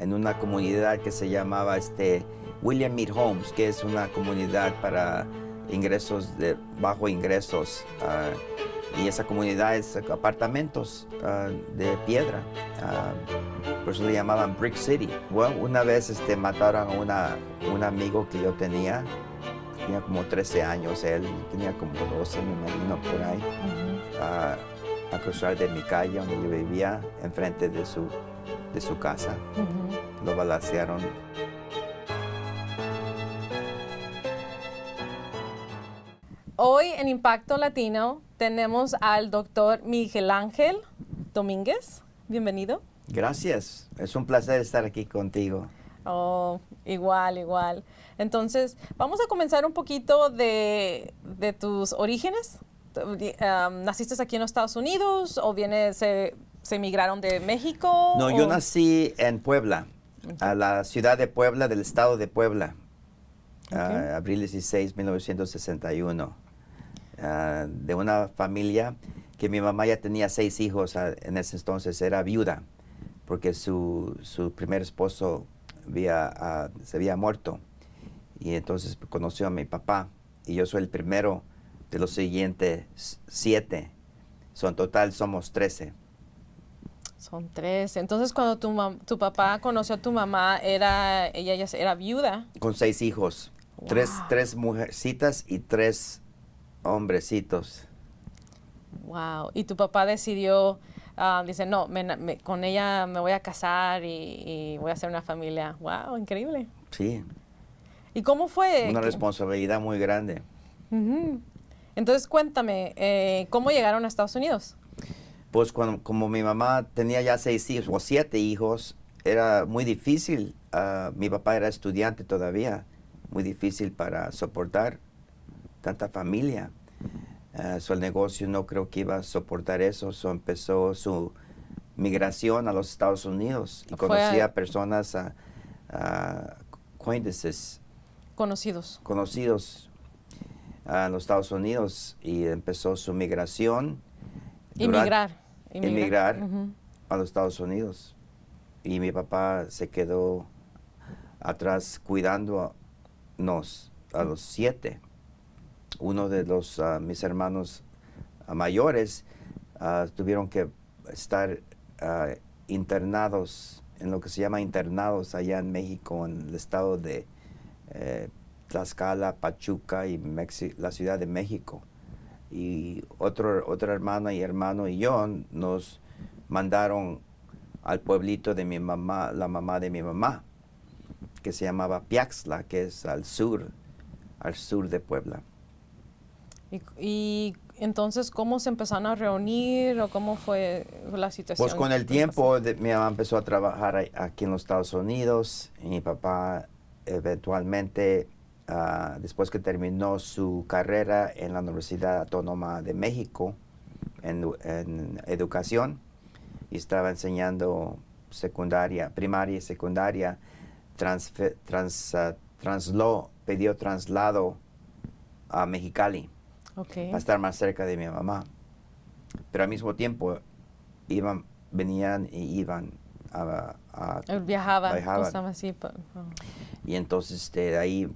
en una comunidad que se llamaba William Mead Homes, que es una comunidad para ingresos de bajo ingresos. Y esa comunidad es apartamentos de piedra. Por eso le llamaban Brick City. Bueno, una vez mataron a un amigo que yo tenía como 13 años, él tenía como 12, me imagino, por ahí, a cruzar de mi calle donde yo vivía, enfrente de su casa. Lo balacearon. Hoy en Impacto Latino tenemos al doctor Miguel Ángel Domínguez. Bienvenido. Gracias, es un placer estar aquí contigo. Oh, igual. Entonces, vamos a comenzar un poquito de tus orígenes. ¿Naciste aquí en los Estados Unidos o se emigraron de México? No, yo nací en Puebla, a la ciudad de Puebla, del estado de Puebla, abril 16, 1961. De una familia que mi mamá ya tenía 6 hijos en ese entonces, era viuda, porque su primer esposo se había muerto. Y entonces conoció a mi papá, y yo soy el primero de los siguientes 7. En total somos 13. Son 13. Entonces, cuando tu papá conoció a tu mamá, ella ya era viuda. Con 6 hijos. Wow. Tres mujercitas y 3 hombrecitos. Wow. Y tu papá decidió, dice, no, con ella me voy a casar y voy a hacer una familia. Wow, increíble. Sí. ¿Y cómo fue? Una responsabilidad muy grande. Entonces, cuéntame, ¿cómo llegaron a Estados Unidos? Pues como mi mamá tenía ya 6 hijos o 7 hijos, era muy difícil. Mi papá era estudiante todavía, muy difícil para soportar tanta familia. El negocio no creo que iba a soportar eso. Empezó su migración a los Estados Unidos y conocía a personas, acquaintances, conocidos en los Estados Unidos, y empezó su migración. Emigrar A los Estados Unidos. Y mi papá se quedó atrás cuidándonos a los 7. Uno de mis hermanos mayores tuvieron que estar internados en lo que se llama internados allá en México, en el estado de Tlaxcala, Pachuca y la Ciudad de México. Y otra hermana y hermano y yo nos mandaron al pueblito de mi mamá, la mamá de mi mamá, que se llamaba Piaxtla, que es al sur de Puebla. Y entonces, ¿cómo se empezaron a reunir o cómo fue la situación? Pues con el tiempo mi mamá empezó a trabajar aquí en los Estados Unidos, y mi papá eventualmente, después que terminó su carrera en la Universidad Autónoma de México en educación, y estaba enseñando primaria y secundaria, pidió traslado a Mexicali, para estar más cerca de mi mamá. Pero al mismo tiempo venían y iban viajaban. Así. Y entonces de ahí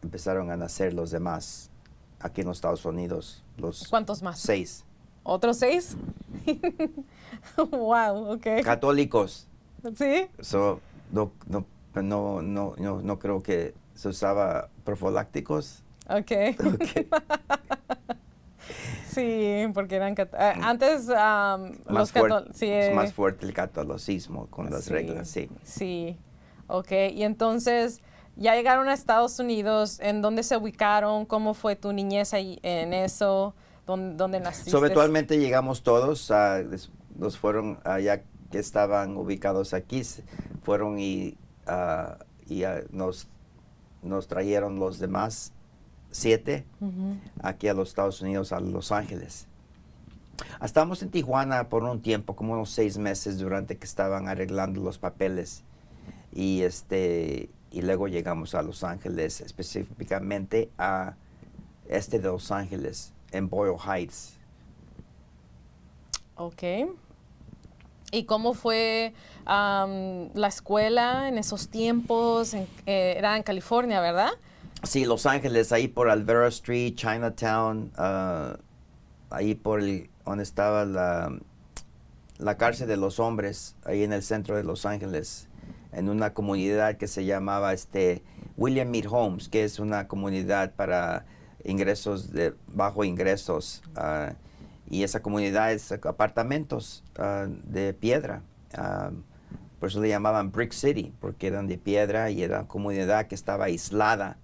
empezaron a nacer los demás aquí en los Estados Unidos. ¿Cuántos más? 6. ¿Otros 6? Wow, ok. Católicos. ¿Sí? No creo que se usaba profilácticos. Okay. Sí, porque eran antes los católicos. Sí, es más fuerte el catolicismo con las reglas, sí. Sí, ok. Y entonces ya llegaron a Estados Unidos. ¿En dónde se ubicaron? ¿Cómo fue tu niñez ahí, en eso? ¿Dónde naciste? Eventualmente llegamos todos, nos fueron allá que estaban ubicados aquí, fueron y nos trajeron los demás 7 aquí a los Estados Unidos, a Los Ángeles. Estamos en Tijuana por un tiempo, como unos 6 meses, durante que estaban arreglando los papeles. Y luego llegamos a Los Ángeles, específicamente a de Los Ángeles, en Boyle Heights. Ok. ¿Y cómo fue la escuela en esos tiempos? Era en California, ¿verdad? Sí, Los Ángeles, ahí por Alvera Street, Chinatown, ahí por donde estaba la cárcel de los hombres, ahí en el centro de Los Ángeles, en una comunidad que se llamaba William Mead Homes, que es una comunidad para ingresos de bajo ingresos. Y esa comunidad es apartamentos de piedra. Por eso le llamaban Brick City, porque eran de piedra y era una comunidad que estaba aislada.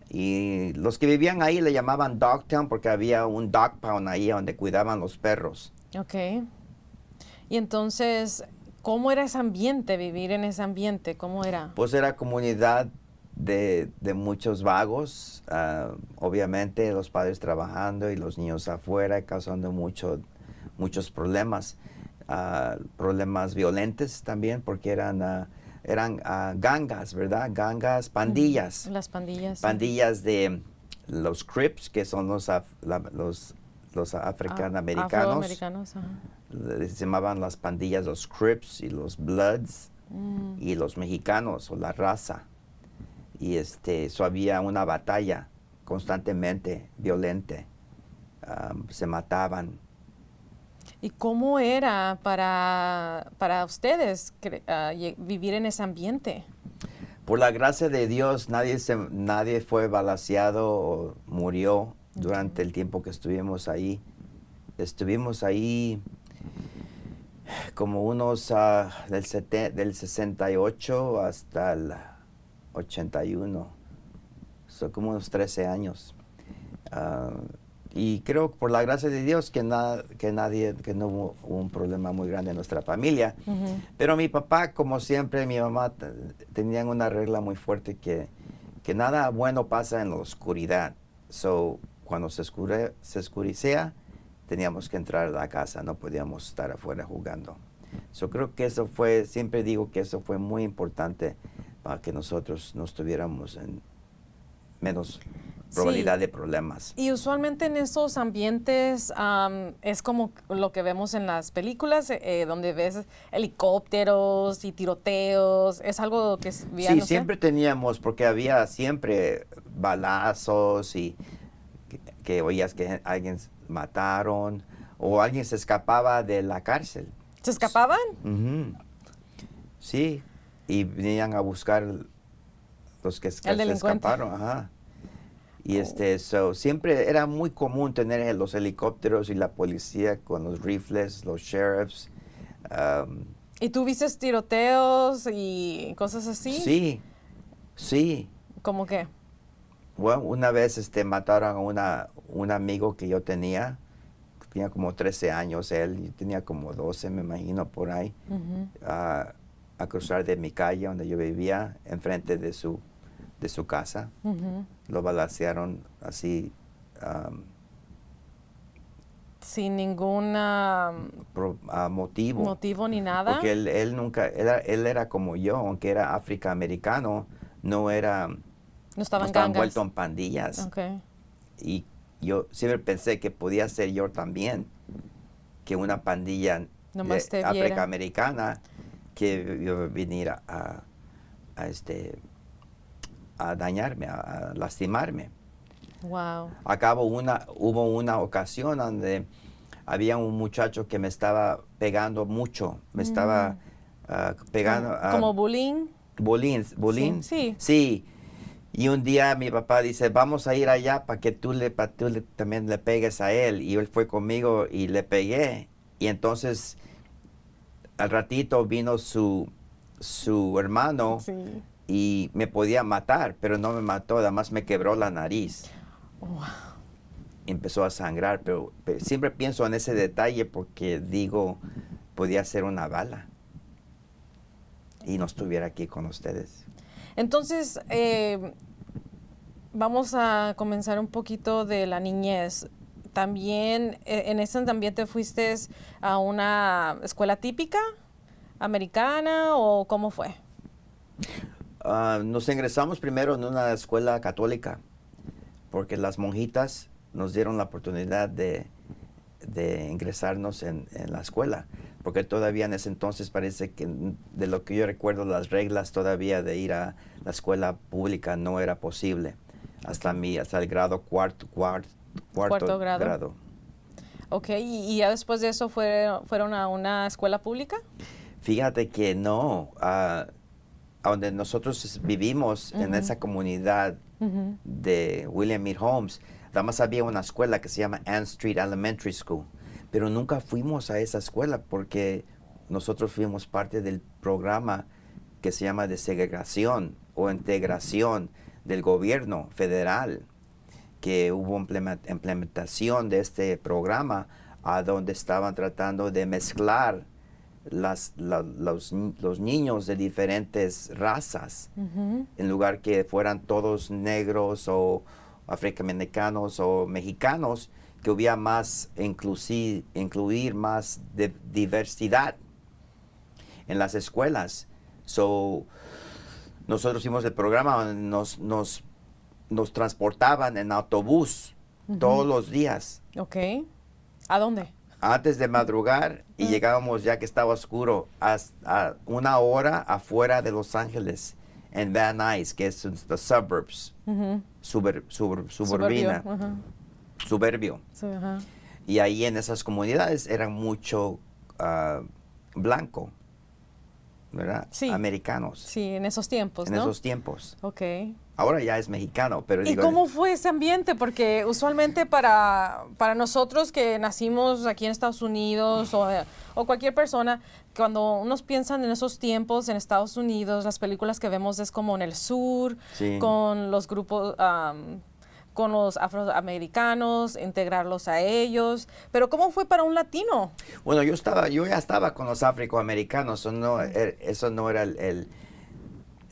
Y los que vivían ahí le llamaban Dogtown porque había un dog pound ahí donde cuidaban los perros. Ok. Y entonces, ¿cómo era ese ambiente, vivir en ese ambiente? ¿Cómo era? Pues era comunidad de muchos vagos, obviamente los padres trabajando y los niños afuera, causando muchos problemas, problemas violentos también, porque eran gangas, ¿verdad? Gangas, pandillas. Las pandillas. Pandillas de los Crips, que son los afroamericanos. Afroamericanos, ajá. Se llamaban las pandillas los Crips y los Bloods y los mexicanos o la raza. Y so había una batalla constantemente violenta. Se mataban. ¿Y cómo era para ustedes vivir en ese ambiente? Por la gracia de Dios, nadie fue balaceado o murió durante el tiempo que estuvimos ahí. Estuvimos ahí como unos del 68 hasta el 81. Son como unos 13 años. Y creo por la gracia de Dios que no hubo un problema muy grande en nuestra familia. Pero mi papá, como siempre, mi mamá tenían una regla muy fuerte que nada bueno pasa en la oscuridad. Cuando se oscurecía, teníamos que entrar a la casa, no podíamos estar afuera jugando. Creo que siempre digo que eso fue muy importante para que nosotros no estuviéramos en menos probabilidad de problemas. Y usualmente en esos ambientes es como lo que vemos en las películas, donde ves helicópteros y tiroteos. ¿Es algo que Sí, siempre teníamos, porque había siempre balazos y que oías que alguien mataron o alguien se escapaba de la cárcel. ¿Se escapaban? Sí, y venían a buscar los que se escaparon. Ajá. Y siempre era muy común tener los helicópteros y la policía con los rifles, los sheriffs. ¿Y tú viste tiroteos y cosas así? Sí, sí. ¿Cómo qué? Bueno, una vez mataron a un amigo que yo tenía como 13 años él, yo tenía como 12, me imagino, por ahí, a cruzar de mi calle donde yo vivía, enfrente de su casa. Lo balacearon así. Sin ningún motivo. Motivo ni nada. Porque él nunca, él era como yo, aunque era afroamericano, no estaba envuelto en pandillas. Okay. Y yo siempre pensé que podía ser yo también, que una pandilla afroamericana que iba a venir a dañarme, a lastimarme. Wow. Hubo una ocasión donde había un muchacho que me estaba pegando mucho, me estaba pegando. ¿Como bullying? Bullying. Sí. Sí. Y un día mi papá dice, vamos a ir allá para que tú también le pegues a él. Y él fue conmigo y le pegué. Y entonces al ratito vino su hermano. Sí. Y me podía matar, pero no me mató, además me quebró la nariz. Wow. Empezó a sangrar, pero siempre pienso en ese detalle porque digo, podía ser una bala y no estuviera aquí con ustedes. Entonces, vamos a comenzar un poquito de la niñez. También, en ese ambiente fuiste a una escuela típica americana o cómo fue? Nos ingresamos primero en una escuela católica porque las monjitas nos dieron la oportunidad de de ingresarnos en la escuela, porque todavía en ese entonces parece que, de lo que yo recuerdo, las reglas todavía de ir a la escuela pública no era posible hasta el grado cuarto grado. Ok, ¿y ya después de eso fueron a una escuela pública? Fíjate que no, a donde nosotros vivimos, en esa comunidad de William Mead Homes, además había una escuela que se llama Ann Street Elementary School, pero nunca fuimos a esa escuela porque nosotros fuimos parte del programa que se llama de segregación o integración del gobierno federal, que hubo implementación de este programa a donde estaban tratando de mezclar los niños de diferentes razas, en lugar que fueran todos negros o afroamericanos o mexicanos, que hubiera más incluir más diversidad en las escuelas. Nosotros hicimos el programa donde nos transportaban en autobús todos los días. Ok. ¿A dónde? Antes de madrugar y llegábamos ya que estaba oscuro a 1 hora afuera de Los Ángeles, en Van Nuys, que es los suburbs, suburbia. Suburbio. Sí, Y ahí en esas comunidades eran mucho blanco, ¿verdad? Sí. Americanos. Sí, en esos tiempos, En ¿no? esos tiempos. Ok. Ahora ya es mexicano, pero ¿Y digo, cómo fue ese ambiente? Porque usualmente para nosotros que nacimos aquí en Estados Unidos o cualquier persona, cuando unos piensan en esos tiempos en Estados Unidos, las películas que vemos es como en el sur, sí. con los grupos, con los afroamericanos, integrarlos a ellos. Pero ¿cómo fue para un latino? Bueno, yo ya estaba con los afroamericanos, eso no era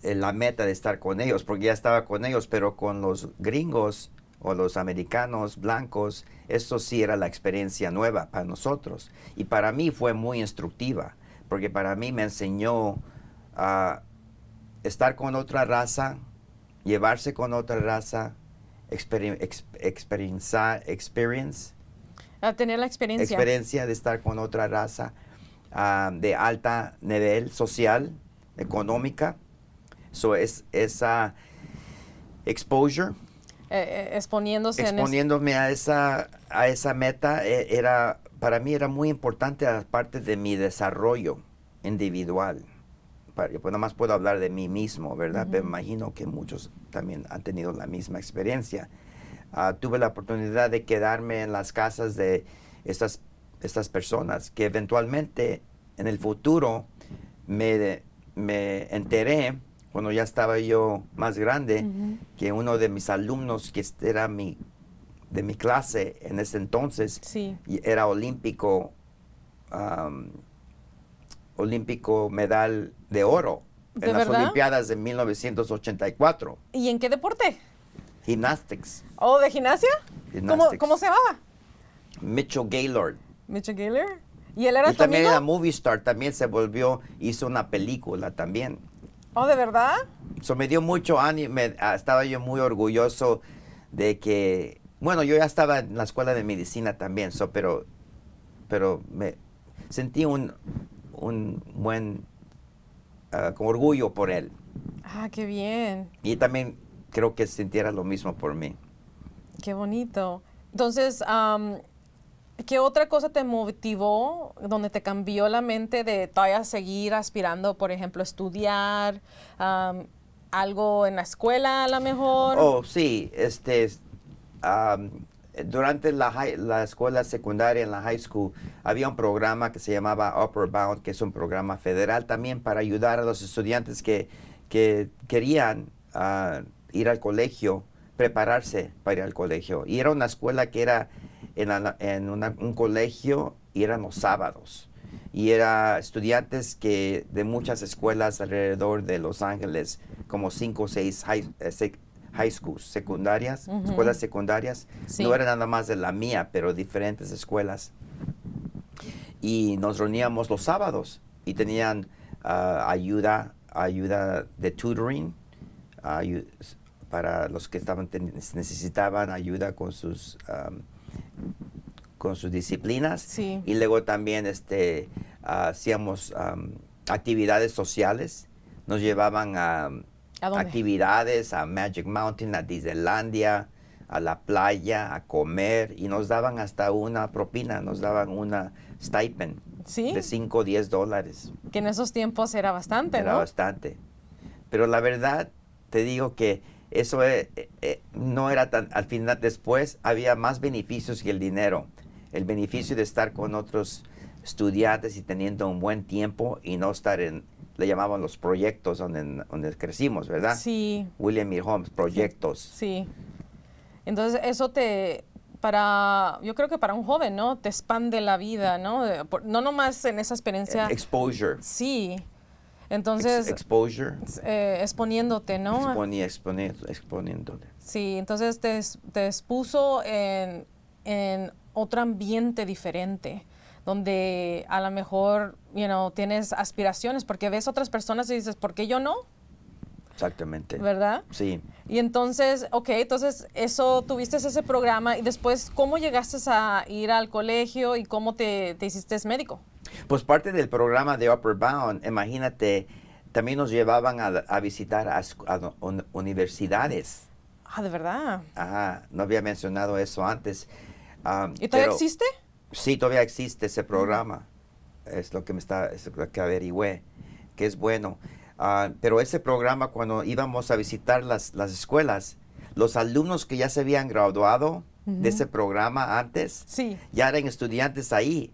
la meta de estar con ellos, porque ya estaba con ellos, pero con los gringos o los americanos blancos, eso sí era la experiencia nueva para nosotros. Y para mí fue muy instructiva, porque para mí me enseñó a estar con otra raza, llevarse con otra raza, A tener la experiencia. experiencia de estar con otra raza de alta nivel social, económica. Esa exposure, exponiéndome a esa meta, para mí era muy importante, aparte de mi desarrollo individual. Yo nada más puedo hablar de mí mismo, ¿verdad? Pero me imagino que muchos también han tenido la misma experiencia. Tuve la oportunidad de quedarme en las casas de estas personas que eventualmente en el futuro me enteré, cuando ya estaba yo más grande, que uno de mis alumnos, que era de mi clase en ese entonces, Sí. era olímpico medal de oro ¿De en las verdad? Olimpiadas de 1984. ¿Y en qué deporte? Gymnastics. ¿Oh, de gimnasia? Gymnastics. ¿Cómo se llamaba? Mitchell Gaylord. Mitchell Gaylor. ¿Y él era Y tu también amigo? era movie star, también hizo una película también. ¿Oh, de verdad? Eso me dio mucho ánimo, estaba yo muy orgulloso de que, bueno, yo ya estaba en la escuela de medicina también, pero me sentí un buen con orgullo por él. Ah, qué bien. Y también creo que sintiera lo mismo por mí. Qué bonito. Entonces, ¿qué otra cosa te motivó, donde te cambió la mente de todavía seguir aspirando, por ejemplo, estudiar, algo en la escuela a lo mejor? Oh, sí, durante la escuela secundaria, en la high school, había un programa que se llamaba Upward Bound, que es un programa federal también para ayudar a los estudiantes que querían ir al colegio, prepararse para ir al colegio. Y era una escuela que era en un colegio, y eran los sábados. Y era estudiantes de muchas escuelas alrededor de Los Ángeles, como 5 o 6 high schools secundarias, escuelas secundarias. Sí. No era nada más de la mía, pero diferentes escuelas. Y nos reuníamos los sábados y tenían ayuda de tutoring, para los que necesitaban ayuda con sus con sus disciplinas. Sí. Y luego también hacíamos actividades sociales. Nos llevaban a ¿A dónde? actividades, a Magic Mountain, a Disneylandia, a la playa, a comer, y nos daban hasta una propina, nos daban una stipend Sí. de 5 o 10 dólares. Que en esos tiempos era bastante, Era ¿no? bastante. Pero la verdad, te digo que eso no era tan, al final, después había más beneficios que el dinero. El beneficio de estar con otros estudiantes y teniendo un buen tiempo y no estar le llamaban los proyectos donde crecimos, ¿verdad? Sí. William E. Holmes, proyectos. Sí. Entonces, eso yo creo que para un joven, ¿no? Te expande la vida, ¿no? No nomás en esa experiencia. Exposure. Sí. Entonces, Exposure. exponiéndote, ¿no? Exponiéndote. Sí, entonces te expuso en otro ambiente diferente, donde a lo mejor, tienes aspiraciones, porque ves otras personas y dices, ¿por qué yo no? Exactamente. ¿Verdad? Sí. Y entonces, tuviste ese programa y después, ¿cómo llegaste a ir al colegio y cómo te hiciste médico? Pues parte del programa de Upward Bound, imagínate, también nos llevaban a visitar a universidades. Ah, ¿de verdad? Ajá, no había mencionado eso antes. ¿Y todavía existe? Sí, todavía existe ese programa. Es lo que averigüé, que es bueno. Pero ese programa, cuando íbamos a visitar las escuelas, los alumnos que ya se habían graduado de ese programa antes, Sí. ya eran estudiantes ahí.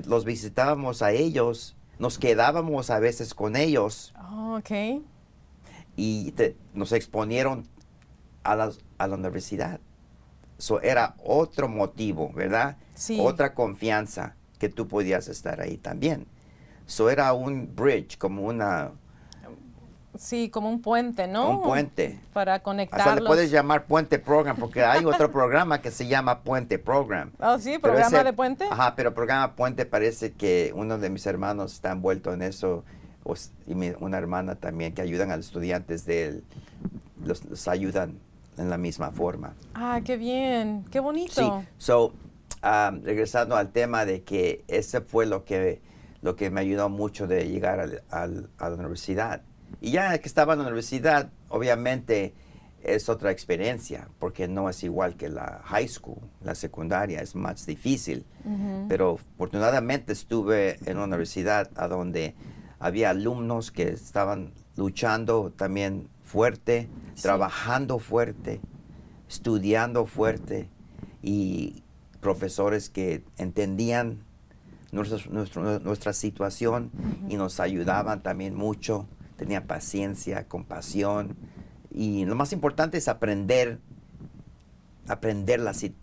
Los visitábamos a ellos, nos quedábamos a veces con ellos Oh, ok. y nos exponieron a la universidad. Era otro motivo, ¿verdad? Sí. Otra confianza que tú podías estar ahí también. Era un bridge, como Sí, como un puente, ¿no? un puente. Para Hasta conectarlos. le puedes llamar Puente Program, porque hay otro programa que se llama Puente Program. Oh, sí, Pero programa de puente. Ajá, pero programa Puente parece que uno de mis hermanos está envuelto en eso, una hermana también, que ayudan a los estudiantes los ayudan en la misma forma. Ah, qué bien, qué bonito. Sí, regresando al tema de que ese fue lo que me ayudó mucho de llegar a la universidad. Y ya que estaba en la universidad, obviamente es otra experiencia, porque no es igual que la high school, la secundaria, es más difícil. Pero afortunadamente estuve en una universidad a donde había alumnos que estaban luchando también fuerte, Sí. trabajando fuerte, estudiando fuerte, y profesores que entendían nuestra situación y nos ayudaban también mucho. Tenían paciencia, compasión, y lo más importante es aprender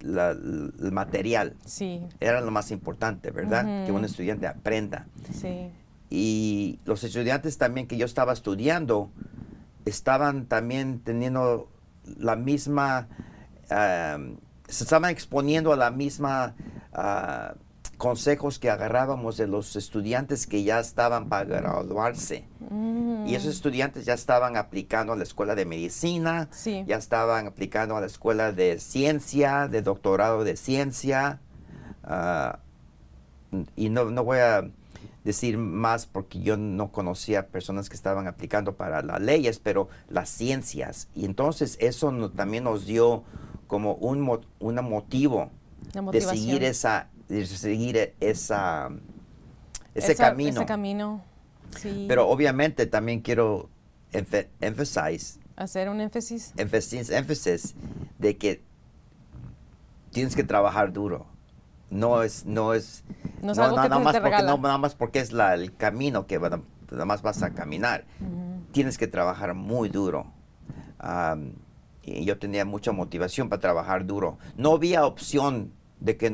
el material. Sí, Era lo más importante, ¿verdad? Que un estudiante aprenda. sí. Y los estudiantes también que yo estaba estudiando estaban también teniendo la misma, se estaban exponiendo a la misma consejos que agarrábamos de los estudiantes que ya estaban para graduarse. Y esos estudiantes ya estaban aplicando a la escuela de medicina, Sí. ya estaban aplicando a la escuela de ciencia, de doctorado de ciencia. Y no voy a decir más porque yo no conocía personas que estaban aplicando para las leyes, pero las ciencias. Y entonces eso también nos dio como un motivo La de motivación. seguir ese camino. Ese camino, sí. Pero obviamente también quiero Hacer un énfasis. énfasis de que tienes que trabajar duro. No es algo que nada más te regala. nada más porque es el camino que nada más vas a caminar. Tienes que trabajar muy duro. Y yo tenía mucha motivación para trabajar duro. No había opción de que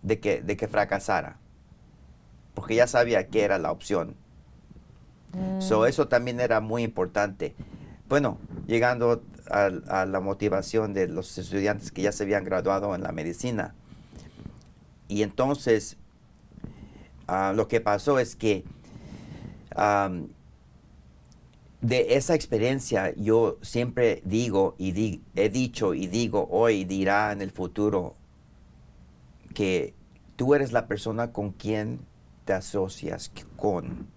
de que fracasara, porque ya sabía que era la opción. Eso también era muy importante. Bueno, llegando a la motivación de los estudiantes que ya se habían graduado en la medicina. Y entonces, lo que pasó es que de esa experiencia yo siempre digo he dicho y digo hoy, dirá en el futuro, que tú eres la persona con quien te asocias con,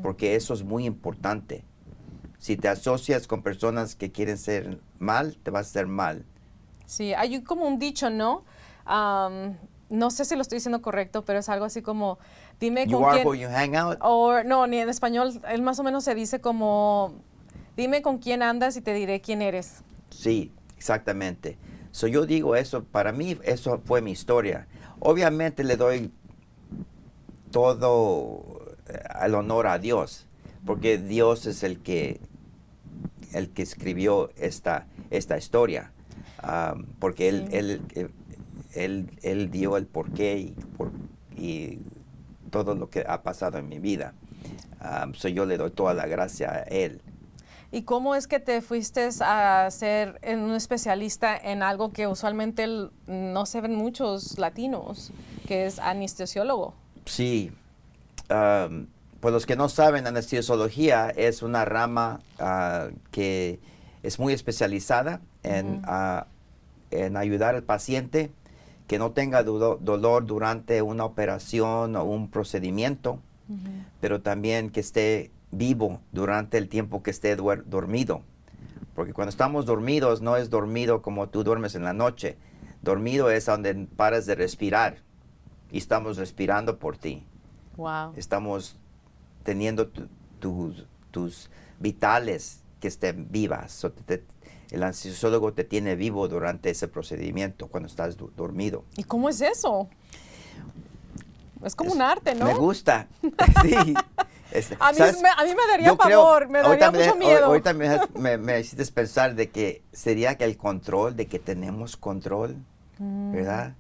porque eso es muy importante. Si te asocias con personas que quieren ser mal, te vas a hacer mal. Sí, hay como un dicho, ¿no? No sé si lo estoy diciendo correcto, pero es algo así como, dime You con are quién... who you hang out. O no, ni en español, él más o menos se dice como, dime con quién andas y te diré quién eres. Sí, exactamente. So yo digo eso, para mí eso fue mi historia. Obviamente le doy todo el honor a Dios, porque Dios es el que escribió esta historia, porque Sí. él dio el porqué y todo lo que ha pasado en mi vida. So yo le doy toda la gracia a Él. ¿Y cómo es que te fuiste a ser un especialista en algo que usualmente no se ven muchos latinos, que es anestesiólogo? Sí, pues los que no saben, anestesiología es una rama que es muy especializada en ayudar al paciente que no tenga dolor durante una operación o un procedimiento, pero también que esté vivo durante el tiempo que esté dormido. Porque cuando estamos dormidos, no es dormido como tú duermes en la noche. Dormido es donde paras de respirar y estamos respirando por ti. Wow. Estamos teniendo tus vitales que estén vivas. So, el anestesiólogo te tiene vivo durante ese procedimiento cuando estás dormido. ¿Y cómo es eso? Es como un arte, ¿no? Me gusta. Sí. A mí me daría Yo creo, pavor, me daría mucho miedo. Ahorita me hiciste pensar de que sería que el control, de que tenemos control, ¿verdad?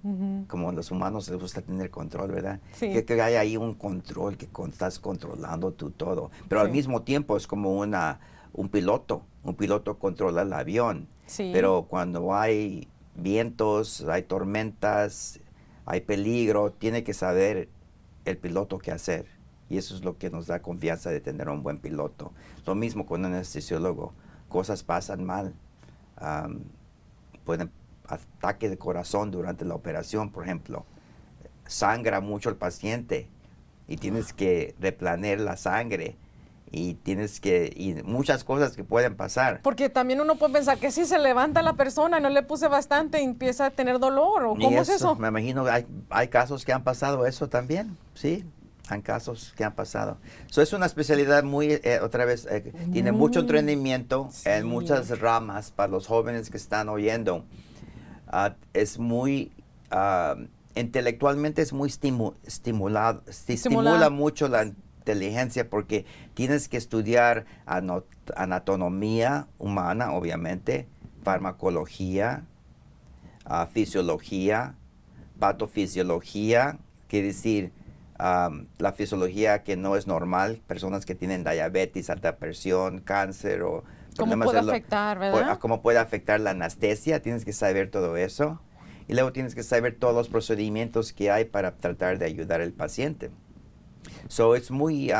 Como los humanos les gusta tener control, ¿verdad? Sí. Que hay ahí un control que estás controlando tú todo. Pero al mismo tiempo es como un piloto. Un piloto controla el avión. Sí. Pero cuando hay vientos, hay tormentas, hay peligro, tiene que saber el piloto qué hacer. Y eso es lo que nos da confianza de tener un buen piloto. Lo mismo con un anestesiólogo. Cosas pasan mal. Pueden ataque de corazón durante la operación, por ejemplo. Sangra mucho el paciente y tienes que replanear la sangre y muchas cosas que pueden pasar. Porque también uno puede pensar que si se levanta la persona, no le puse bastante y empieza a tener dolor, ¿o cómo es eso? Me imagino hay casos que han pasado eso también, sí. Han casos que han pasado. Es una especialidad muy, otra vez, tiene mucho entrenamiento en muchas ramas para los jóvenes que están oyendo. Es muy, intelectualmente es muy estimula mucho la inteligencia porque tienes que estudiar anatomía humana, obviamente, farmacología, fisiología, patofisiología, quiere decir, la fisiología que no es normal, personas que tienen diabetes, alta presión, cáncer o ¿Cómo puede afectar, verdad? Cómo puede afectar la anestesia, tienes que saber todo eso. Y luego tienes que saber todos los procedimientos que hay para tratar de ayudar al paciente. Es muy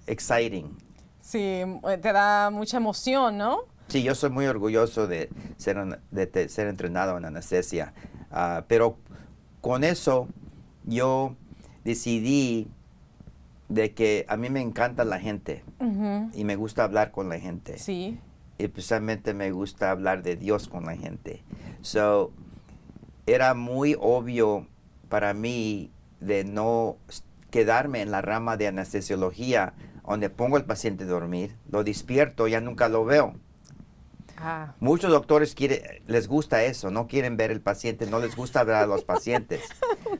exciting. Sí, te da mucha emoción, ¿no? Sí, yo soy muy orgulloso de ser entrenado en anestesia. Pero con eso yo decidí de que a mí me encanta la gente y me gusta hablar con la gente. Sí. Y especialmente me gusta hablar de Dios con la gente. Era muy obvio para mí de no quedarme en la rama de anestesiología donde pongo al paciente a dormir, lo despierto, ya nunca lo veo. Muchos doctores les gusta eso, no quieren ver el paciente, no les gusta ver a los pacientes.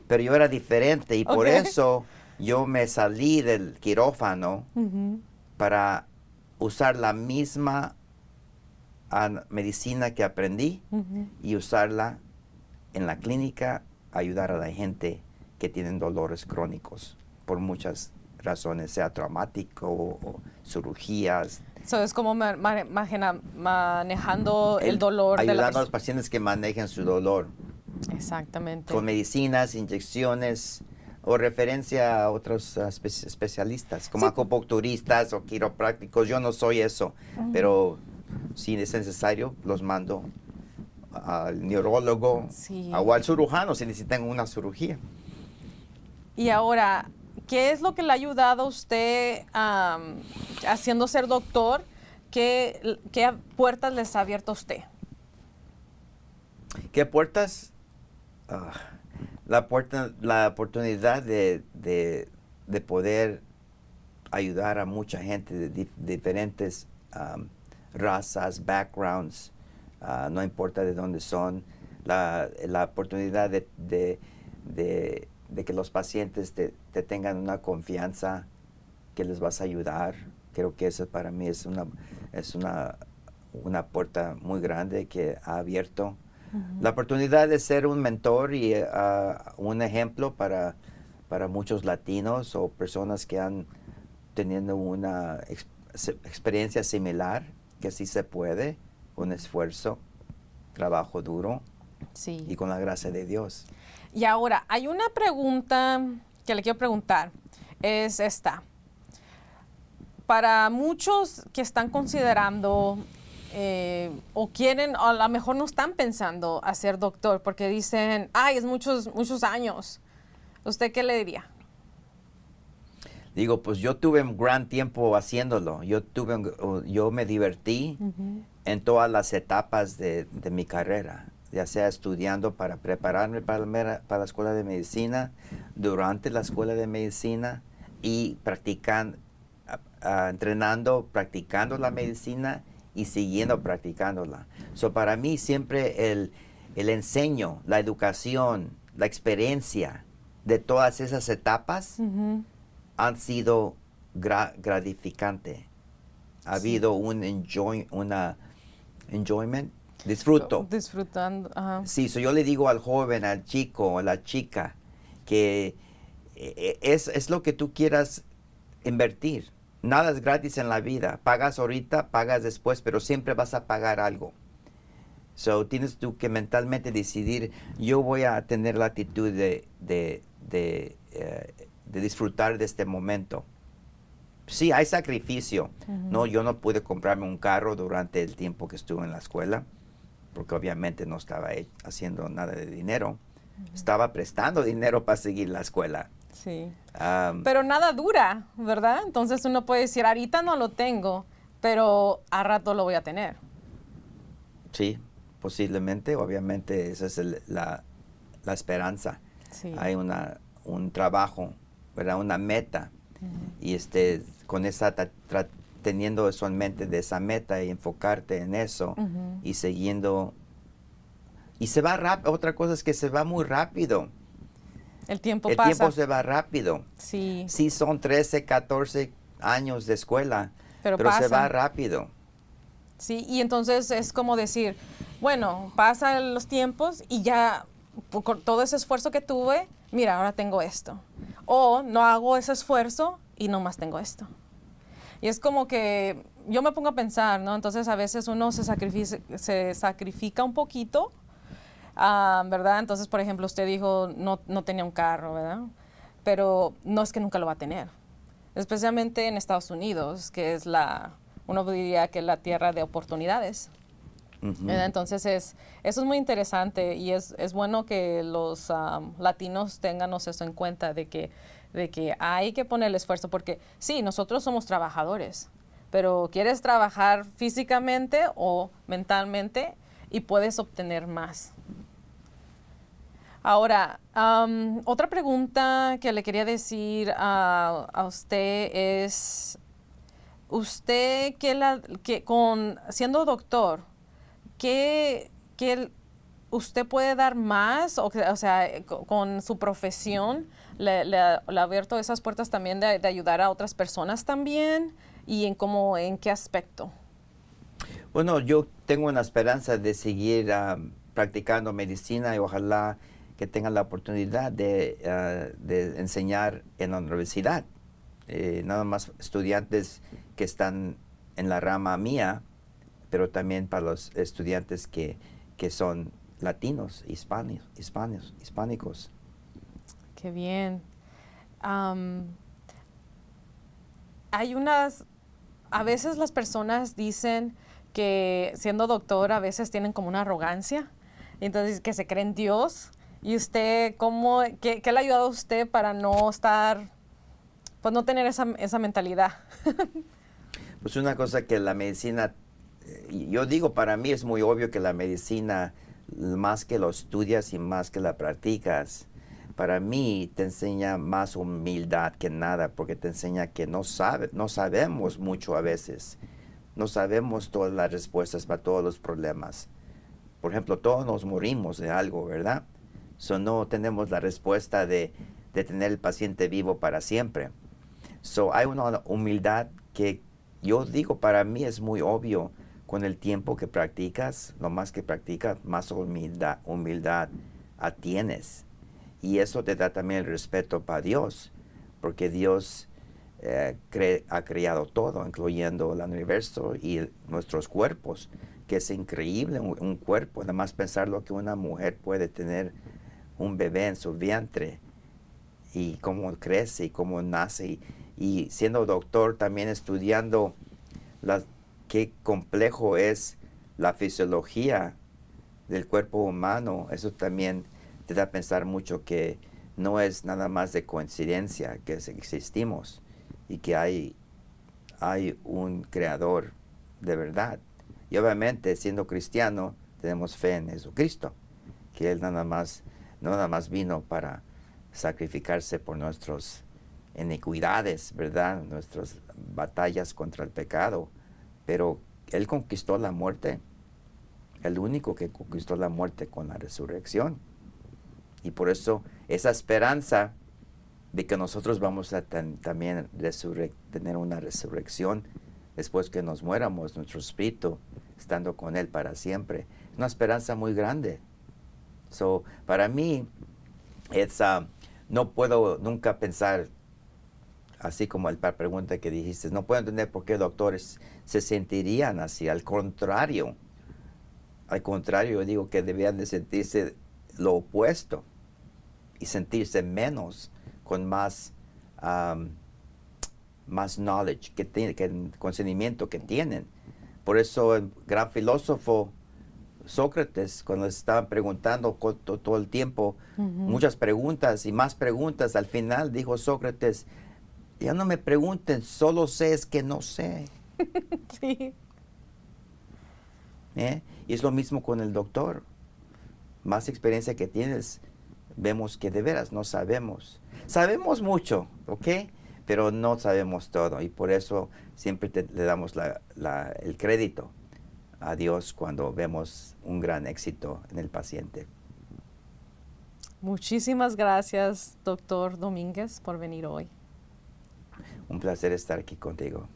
Pero yo era diferente y por eso yo me salí del quirófano para usar la misma medicina que aprendí y usarla en la clínica, ayudar a la gente que tienen dolores crónicos por muchas razones, sea traumático o cirugías. Es como manejando el dolor de la ayudando a los pacientes que manejen su dolor. Exactamente. Con medicinas, inyecciones o referencia a otros especialistas, como acupunturistas o quiroprácticos. Yo no soy eso, pero si es necesario, los mando al neurólogo Sí. o al cirujano si necesitan una cirugía. Y ahora, ¿qué es lo que le ha ayudado a usted haciendo ser doctor? ¿Qué puertas les ha abierto a usted? ¿Qué puertas? Ah, la oportunidad de poder ayudar a mucha gente de diferentes razas, backgrounds, no importa de dónde son, la oportunidad de que los pacientes te tengan una confianza que les vas a ayudar. Creo que eso para mí es una puerta muy grande que ha abierto. La oportunidad de ser un mentor y un ejemplo para muchos latinos o personas que han tenido una experiencia similar, que sí se puede, con esfuerzo, trabajo duro Sí. y con la gracia de Dios. Y ahora, hay una pregunta que le quiero preguntar. Es esta. Para muchos que están considerando o quieren, o a lo mejor no están pensando a ser doctor porque dicen, ay, es muchos años. ¿Usted qué le diría? Digo, pues yo tuve un gran tiempo haciéndolo. Yo me divertí en todas las etapas de mi carrera, ya sea estudiando para prepararme para la escuela de medicina, durante la escuela de medicina y practicando, entrenando, practicando la medicina y siguiendo practicándola. So, para mí siempre el enseño, la educación, la experiencia de todas esas etapas han sido gratificante. Ha habido una enjoyment, disfruto. Disfrutando. Ajá. Sí, so yo le digo al joven, al chico, a la chica, que es lo que tú quieras invertir. Nada es gratis en la vida. Pagas ahorita, pagas después, pero siempre vas a pagar algo. So tienes tú que mentalmente decidir, yo voy a tener la actitud de disfrutar de este momento. Sí, hay sacrificio. No, yo no pude comprarme un carro durante el tiempo que estuve en la escuela, porque obviamente no estaba haciendo nada de dinero. Estaba prestando dinero para seguir la escuela. Sí. Pero nada dura, ¿verdad? Entonces uno puede decir, ahorita no lo tengo, pero a rato lo voy a tener. Sí, posiblemente. Obviamente esa es la esperanza. Sí. Hay un trabajo, ¿verdad? Una meta. Y con esa teniendo eso en mente de esa meta y enfocarte en eso y siguiendo. Y se va rápido. Otra cosa es que se va muy rápido. El tiempo El pasa. tiempo se va rápido. Sí. Sí, son 13, 14 años de escuela, pero se pasa. va rápido. Sí, y entonces es como decir, bueno, pasan los tiempos y ya con todo ese esfuerzo que tuve, mira, ahora tengo esto. O no hago ese esfuerzo y nomás tengo esto. Y es como que yo me pongo a pensar, ¿no? Entonces a veces uno se sacrifica un poquito, ¿verdad? Entonces, por ejemplo, usted dijo no tenía un carro, ¿verdad? Pero no es que nunca lo va a tener. Especialmente en Estados Unidos, que es uno diría que es la tierra de oportunidades. Entonces eso es muy interesante y es bueno que los latinos tengamos eso en cuenta de que hay que poner el esfuerzo porque sí, nosotros somos trabajadores, pero quieres trabajar físicamente o mentalmente y puedes obtener más. Ahora, otra pregunta que le quería decir a usted es, usted siendo doctor, ¿qué usted puede dar más? O sea, con su profesión, ¿le ha abierto esas puertas también de ayudar a otras personas también? ¿Y en qué aspecto? Bueno, yo tengo una esperanza de seguir practicando medicina y ojalá que tengan la oportunidad de enseñar en la universidad. Nada más estudiantes que están en la rama mía, pero también para los estudiantes que son latinos, hispánicos. Qué bien. A veces las personas dicen que siendo doctor a veces tienen como una arrogancia entonces que se cree en Dios. ¿Y usted qué le ha ayudado a usted para no estar, pues no tener esa mentalidad? Pues una cosa que la medicina, yo digo, para mí es muy obvio que la medicina, más que lo estudias y más que la practicas, para mí te enseña más humildad que nada, porque te enseña que no sabemos mucho a veces. No sabemos todas las respuestas para todos los problemas. Por ejemplo, todos nos morimos de algo, ¿verdad? No tenemos la respuesta de tener el paciente vivo para siempre. Hay una humildad que yo digo, para mí es muy obvio. Con el tiempo que practicas, lo más que practicas, más humildad tienes. Y eso te da también el respeto para Dios, porque Dios ha creado todo, incluyendo el universo y nuestros cuerpos, que es increíble un cuerpo. Nada más pensar lo que una mujer puede tener un bebé en su vientre y cómo crece y cómo nace. Y siendo doctor, también estudiando qué complejo es la fisiología del cuerpo humano, eso también te da a pensar mucho que no es nada más de coincidencia que existimos y que hay un creador de verdad. Y obviamente, siendo cristiano, tenemos fe en Jesucristo, que Él no nada más vino para sacrificarse por nuestras iniquidades, ¿verdad? Nuestras batallas contra el pecado, pero Él conquistó la muerte, el único que conquistó la muerte con la resurrección. Y por eso esa esperanza de que nosotros vamos a también tener una resurrección después que nos muéramos, nuestro espíritu estando con Él para siempre, es una esperanza muy grande. Para mí, no puedo nunca pensar, así como la pregunta que dijiste, no puedo entender por qué doctores se sentirían así. Al contrario, yo digo que deberían de sentirse lo opuesto y sentirse menos, con más knowledge, conocimiento que tienen. Por eso el gran filósofo Sócrates, cuando estaban preguntando todo el tiempo, muchas preguntas y más preguntas, al final dijo Sócrates, ya no me pregunten, solo sé es que no sé. Sí. Y es lo mismo con el doctor. Más experiencia que tienes, vemos que de veras no sabemos. Sabemos mucho, ¿ok? Pero no sabemos todo. Y por eso siempre le damos el crédito a Dios cuando vemos un gran éxito en el paciente. Muchísimas gracias, doctor Domínguez, por venir hoy. Un placer estar aquí contigo.